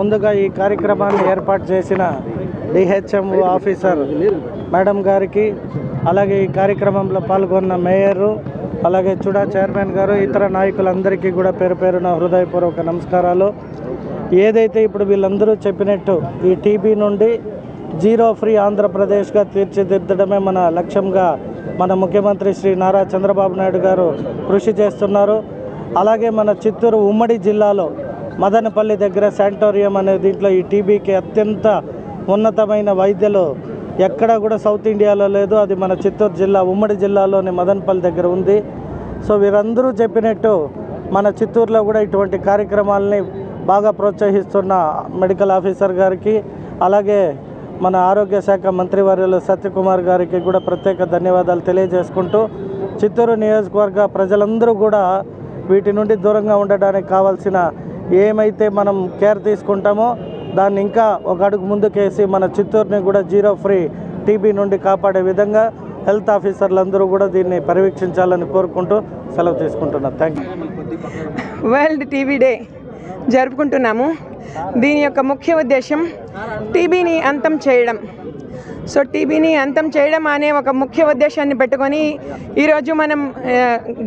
ముందుగా ఈ కార్యక్రమాన్ని ఏర్పాటు చేసిన డిహెచ్ఎం ఆఫీసర్ మేడం గారికి, అలాగే ఈ కార్యక్రమంలో పాల్గొన్న మేయరు, అలాగే చుడా చైర్మన్ గారు, ఇతర నాయకులందరికీ కూడా పేరు పేరున హృదయపూర్వక నమస్కారాలు. ఏదైతే ఇప్పుడు వీళ్ళందరూ చెప్పినట్టు ఈ టీబీ నుండి జీరో ఫ్రీ ఆంధ్రప్రదేశ్గా తీర్చిదిద్దడమే మన లక్ష్యంగా మన ముఖ్యమంత్రి శ్రీ నారా చంద్రబాబు నాయుడు గారు కృషి చేస్తున్నారు. అలాగే మన చిత్తూరు ఉమ్మడి జిల్లాలో మదనపల్లి దగ్గర శానిటోరియం అనే దీంట్లో ఈ టీబీకి అత్యంత ఉన్నతమైన వైద్యులు ఎక్కడా కూడా సౌత్ ఇండియాలో లేదు. అది మన చిత్తూరు జిల్లా ఉమ్మడి జిల్లాలోని మదనపల్లి దగ్గర ఉంది. సో వీరందరూ చెప్పినట్టు మన చిత్తూరులో కూడా ఇటువంటి కార్యక్రమాలని బాగా ప్రోత్సహిస్తున్న మెడికల్ ఆఫీసర్ గారికి, అలాగే మన ఆరోగ్య శాఖ మంత్రివర్యులు సత్యకుమార్ గారికి కూడా ప్రత్యేక ధన్యవాదాలు తెలియజేసుకుంటూ, చిత్తూరు నియోజకవర్గ ప్రజలందరూ కూడా వీటి నుండి దూరంగా ఉండడానికి కావాల్సిన ఏమైతే మనం కేర్ తీసుకుంటామో దాన్ని ఇంకా ఒక అడుగు ముందుకేసి మన చిత్తూరుని కూడా జీరో ఫ్రీ టీబీ నుండి కాపాడే విధంగా హెల్త్ ఆఫీసర్లందరూ కూడా దీన్ని పర్యవేక్షించాలని కోరుకుంటూ సెలవు తీసుకుంటున్నాను. Thank you. World TB day జరుపుకుంటున్నాము. దీని యొక్క ముఖ్య ఉద్దేశం టీబీని అంతం చేయడం. సో టీబీని అంతం చేయడం అనే ఒక ముఖ్య ఉద్దేశాన్ని పెట్టుకొని ఈరోజు మనం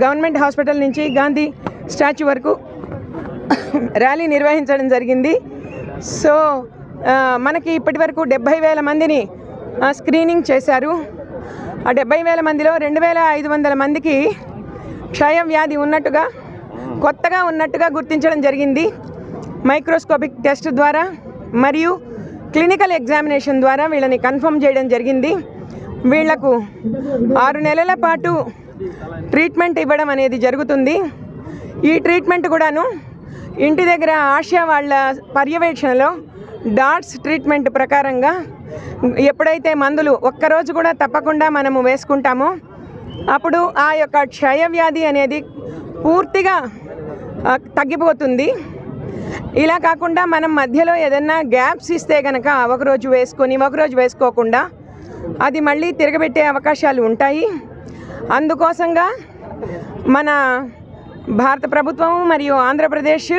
గవర్నమెంట్ హాస్పిటల్ నుంచి గాంధీ స్టాచ్యూ వరకు ర్యాలీ నిర్వహించడం జరిగింది. సో మనకి ఇప్పటి వరకు 70,000 మందిని స్క్రీనింగ్ చేశారు. ఆ 70,000 మందిలో 2,500 మందికి క్షయ వ్యాధి ఉన్నట్టుగా, కొత్తగా ఉన్నట్టుగా గుర్తించడం జరిగింది. మైక్రోస్కోపిక్ టెస్ట్ ద్వారా మరియు క్లినికల్ ఎగ్జామినేషన్ ద్వారా వీళ్ళని కన్ఫర్మ్ చేయడం జరిగింది. వీళ్లకు 6 నెలల పాటు ట్రీట్మెంట్ ఇవ్వడం అనేది జరుగుతుంది. ఈ ట్రీట్మెంట్ కూడాను ఇంటి దగ్గర ఆశా వాళ్ళ పర్యవేక్షణలో డాట్స్ ట్రీట్మెంట్ ప్రకారంగా ఎప్పుడైతే మందులు ఒక్కరోజు కూడా తప్పకుండా మనము వేసుకుంటామో అప్పుడు ఆ యొక్క క్షయవ్యాధి అనేది పూర్తిగా తగ్గిపోతుంది. ఇలా కాకుండా మనం మధ్యలో ఏదైనా గ్యాప్స్ ఇస్తే కనుక ఒకరోజు వేసుకొని ఒకరోజు వేసుకోకుండా అది మళ్ళీ తిరగబెట్టే అవకాశాలు ఉంటాయి. అందుకోసంగా మన భారత ప్రభుత్వం మరియు ఆంధ్రప్రదేశ్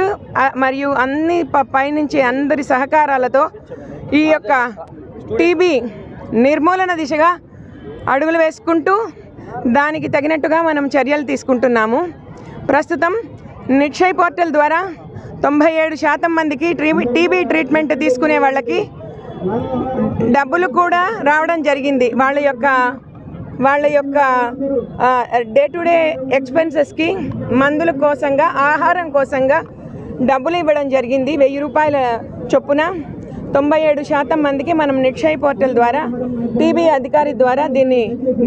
మరియు అన్ని పైనుంచి అందరి సహకారాలతో ఈ యొక్క టీబీ నిర్మూలన దిశగా అడుగులు వేసుకుంటూ దానికి తగినట్టుగా మనం చర్యలు తీసుకుంటున్నాము. ప్రస్తుతం నిక్షయ్ పోర్టల్ ద్వారా 97% మందికి టీబీ ట్రీట్మెంట్ తీసుకునే వాళ్ళకి డబ్బులు కూడా రావడం జరిగింది. వాళ్ళ యొక్క డే టు డే ఎక్స్పెన్సెస్కి మందుల కోసంగా, ఆహారం కోసంగా డబ్బులు ఇవ్వడం జరిగింది. 1000 రూపాయల చొప్పున 97% మందికి మనం నిక్షయ్ పోర్టల్ ద్వారా టీబీ అధికారి ద్వారా దీన్ని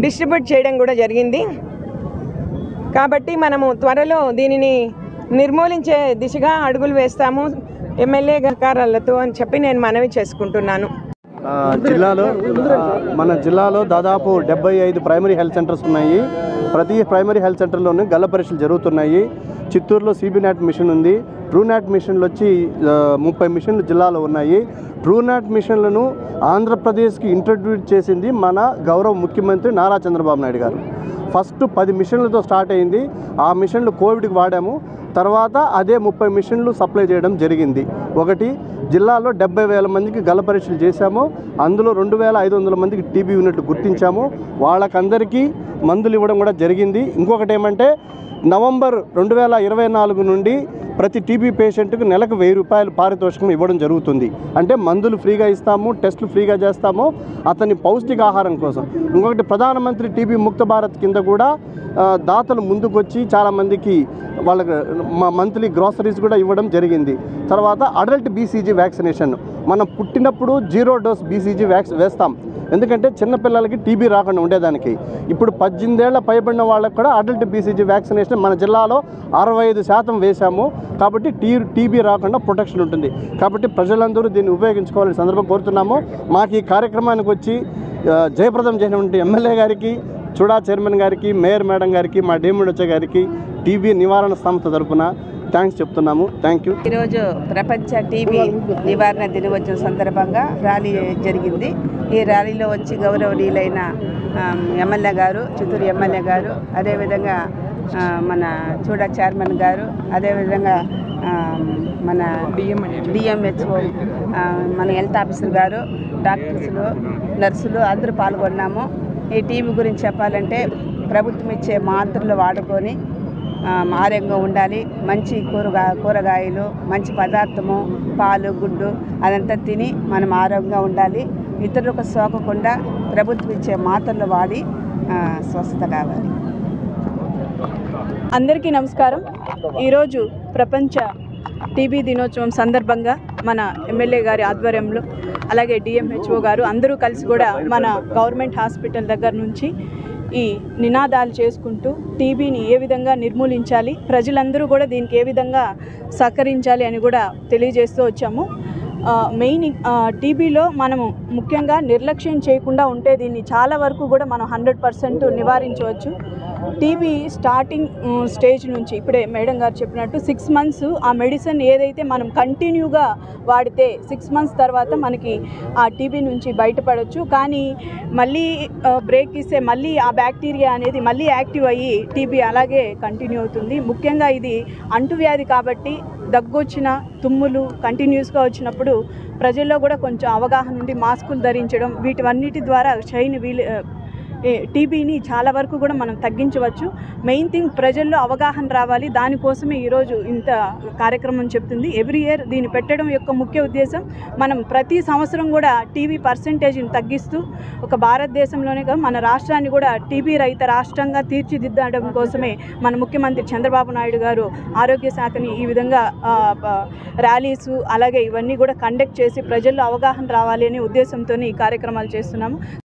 డిస్ట్రిబ్యూట్ చేయడం కూడా జరిగింది. కాబట్టి మనము త్వరలో దీనిని నిర్మూలించే దిశగా అడుగులు వేస్తాము ఎమ్మెల్యే సహకారాలతో అని చెప్పి నేను మనవి చేసుకుంటున్నాను. మన జిల్లాలో దాదాపు 75 ప్రైమరీ హెల్త్ సెంటర్స్ ఉన్నాయి. ప్రతి ప్రైమరీ హెల్త్ సెంటర్లోనూ గల్ల పరీక్షలు జరుగుతున్నాయి. చిత్తూరులో CBNAT మిషన్ ఉంది. TrueNAT మిషన్లు వచ్చి 30 మిషన్లు జిల్లాలో ఉన్నాయి. TrueNAT మిషన్లను ఆంధ్రప్రదేశ్కి ఇంట్రడ్యూస్ చేసింది మన గౌరవ ముఖ్యమంత్రి నారా చంద్రబాబు నాయుడు గారు. ఫస్ట్ 10 మిషన్లతో స్టార్ట్ అయింది. ఆ మిషన్లు కోవిడ్కి వాడాము. తర్వాత అదే 30 మిషన్లు సప్లై చేయడం జరిగింది. ఒకటి జిల్లాలో 70,000 మందికి గల పరీక్షలు చేశాము. అందులో 2,500 మందికి టీబీ ఉన్నట్లు గుర్తించాము. వాళ్ళకందరికీ మందులు ఇవ్వడం కూడా జరిగింది. ఇంకొకటి ఏమంటే నవంబర్ 2024 నుండి ప్రతి టీబీ పేషెంట్కు నెలకు 1000 రూపాయలు పారితోషికం ఇవ్వడం జరుగుతుంది. అంటే మందులు ఫ్రీగా ఇస్తాము, టెస్టులు ఫ్రీగా చేస్తాము అతని పౌష్టికాహారం కోసం. ఇంకొకటి ప్రధానమంత్రి టీబీ ముక్త భారత్ కింద కూడా దాతలు ముందుకొచ్చి చాలామందికి వాళ్ళకి మంత్లీ గ్రాసరీస్ కూడా ఇవ్వడం జరిగింది. తర్వాత అడల్ట్ BCG వ్యాక్సినేషన్ మనం పుట్టినప్పుడు 0 డోస్ BCG వేస్తాం. ఎందుకంటే చిన్నపిల్లలకి టీబీ రాకుండా ఉండేదానికి. ఇప్పుడు 18 ఏళ్ల పైబడిన వాళ్ళకి కూడా అడల్ట్ BCG వ్యాక్సినేషన్ మన జిల్లాలో 65% వేశాము. కాబట్టి టీబీ రాకుండా ప్రొటెక్షన్ ఉంటుంది. కాబట్టి ప్రజలందరూ దీన్ని ఉపయోగించుకోవాలని సందర్భం కోరుతున్నాము. మాకు ఈ కార్యక్రమానికి వచ్చి జయప్రదం చేసినటువంటి ఎమ్మెల్యే గారికి, చుడా చైర్మన్ గారికి, మేయర్ మేడం గారికి, మా DMHO గారికి టీబీ నివారణ సంస్థ తరఫున థ్యాంక్స్ చెప్తున్నాము. Thank you. ఈరోజు ప్రపంచ టీబీ నివారణ దినోత్సవం సందర్భంగా ర్యాలీ జరిగింది. ఈ ర్యాలీలో వచ్చి గౌరవనీయులైన ఎమ్మెల్యే గారు, చిత్తూరు ఎమ్మెల్యే గారు, అదేవిధంగా మన చూడా చైర్మన్ గారు, అదేవిధంగా మన డిఎంహెచ్ఓ, మన హెల్త్ ఆఫీసర్ గారు, డాక్టర్స్లు, నర్సులు అందరూ పాల్గొన్నాము. ఈ టీబీ గురించి చెప్పాలంటే ప్రభుత్వం ఇచ్చే మాత్రలు వాడుకొని ఆరోగ్యంగా ఉండాలి. మంచి కూరగాయలు, మంచి పదార్థము, పాలు, గుడ్డు అదంతా తిని మనం ఆరోగ్యంగా ఉండాలి. ఇతరులకు సోకకుండా ప్రభుత్వం ఇచ్చే మాత్రలు వాడి స్వస్థత కావాలి. అందరికీ నమస్కారం. ఈరోజు ప్రపంచ టీబీ దినోత్సవం సందర్భంగా మన ఎమ్మెల్యే గారి ఆధ్వర్యంలో అలాగే డిఎంహెచ్ఓ గారు అందరూ కలిసి కూడా మన గవర్నమెంట్ హాస్పిటల్ దగ్గర నుంచి ఈ నినాదాలు చేసుకుంటూ టీబీని ఏ విధంగా నిర్మూలించాలి, ప్రజలందరూ కూడా దీనికి ఏ విధంగా సహకరించాలి అని కూడా తెలియజేస్తూ వచ్చాము. మెయిన్ టీబీలో మనము ముఖ్యంగా నిర్లక్ష్యం చేయకుండా ఉంటే దీన్ని చాలా వరకు కూడా మనం 100% నివారించవచ్చు. టీబీ స్టార్టింగ్ స్టేజ్ నుంచి ఇప్పుడే మేడం గారు చెప్పినట్టు 6 months ఆ మెడిసిన్ ఏదైతే మనం కంటిన్యూగా వాడితే 6 months తర్వాత మనకి ఆ టీబీ నుంచి బయటపడవచ్చు. కానీ మళ్ళీ బ్రేక్ ఇస్తే మళ్ళీ ఆ బ్యాక్టీరియా అనేది మళ్ళీ యాక్టివ్ అయ్యి టీబీ అలాగే కంటిన్యూ అవుతుంది. ముఖ్యంగా ఇది అంటువ్యాధి కాబట్టి దగ్గొచ్చిన, తుమ్ములు కంటిన్యూస్గా వచ్చినప్పుడు ప్రజల్లో కూడా కొంచెం అవగాహన ఉండి మాస్కులు ధరించడం, వీటివన్నిటి ద్వారా టీబీని చాలా వరకు కూడా మనం తగ్గించవచ్చు. మెయిన్ థింగ్ ప్రజల్లో అవగాహన రావాలి. దానికోసమే ఈరోజు ఇంత కార్యక్రమం చెప్తుంది. ఎవ్రీ ఇయర్ దీన్ని పెట్టడం యొక్క ముఖ్య ఉద్దేశం మనం ప్రతి సంవత్సరం కూడా టీబీ పర్సెంటేజ్ని తగ్గిస్తూ ఒక భారతదేశంలోనే కాదు మన రాష్ట్రాన్ని కూడా టీబీ రహిత రాష్ట్రంగా తీర్చిదిద్దడం కోసమే మన ముఖ్యమంత్రి చంద్రబాబు నాయుడు గారు ఆరోగ్య శాఖని ఈ విధంగా ర్యాలీసు అలాగే ఇవన్నీ కూడా కండక్ట్ చేసి ప్రజల్లో అవగాహన రావాలి అనే ఉద్దేశంతో ఈ కార్యక్రమాలు చేస్తున్నాము.